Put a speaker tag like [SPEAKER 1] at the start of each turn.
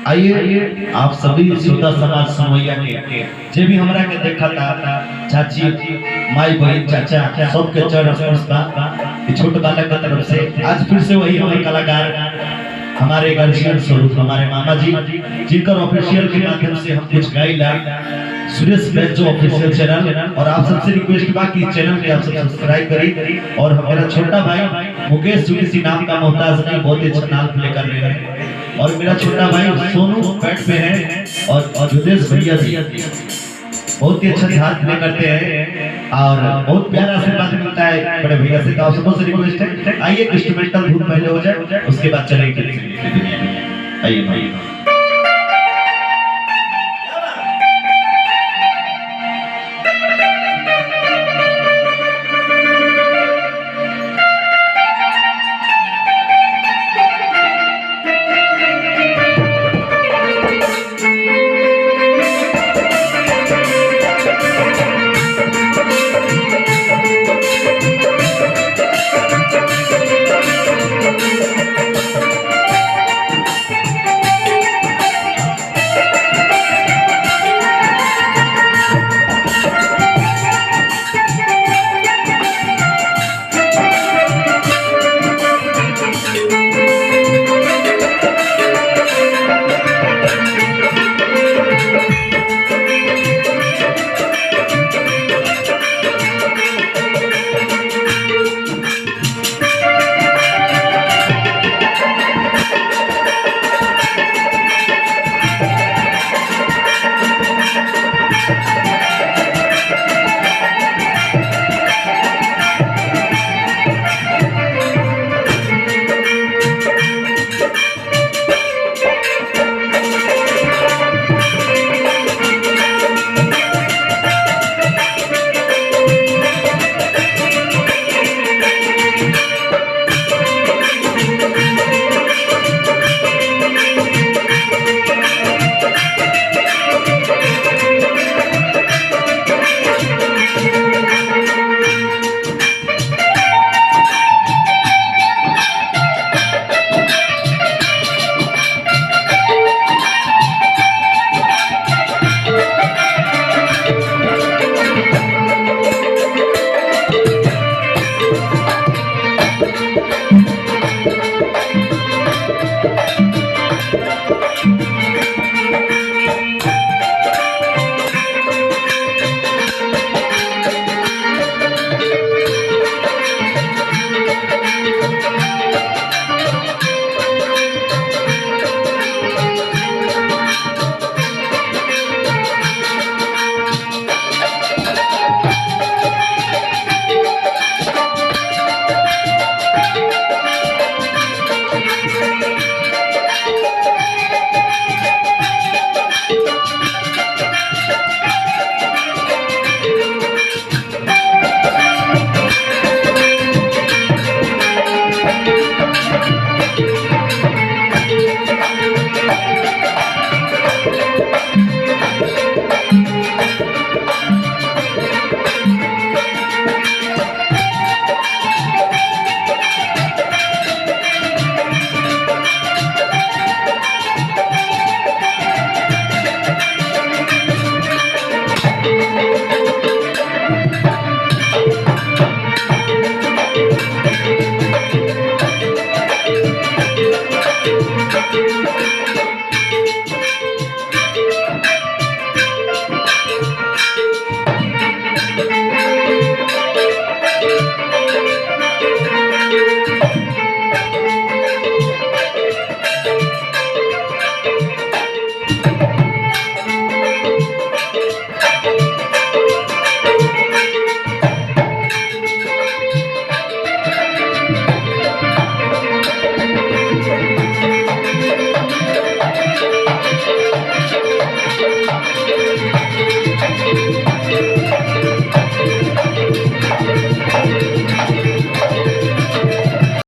[SPEAKER 1] आइए आप सभी श्रोता समाज समैया के जे भी हमरा के देखा था, चाची, माई, बहन, चाचा, सबके चरण स्पर्श बा छोट बालक की तरफ से। आज फिर से वही हमारे कलाकार, हमारे गार्जियन स्वरूप हमारे मामा जी, जिनकर ऑफिशियल के माध्यम से हम कुछ गाइला सुरेश बेंचो ऑफिशियल चैनल। और आप सबसे रिक्वेस्ट बा कि चैनल के आप सब सब्सक्राइब करी। और मेरा छोटा भाई मुकेश जी नाम का मोहताज नहीं, बहुत अच्छा नाम प्ले कर रहे हैं। और मेरा छोटा भाई सोनू बैट पे है और जुदेश भैया जी बहुत ही अच्छा हाथ प्ले करते हैं और बहुत प्यारा आशीर्वाद मिलता है बड़े भैया से। तो आप सबसे रिक्वेस्ट है, आइए इंस्ट्रूमेंटल धुन पहले हो जाए, उसके बाद चलेंगे। आइए भाई।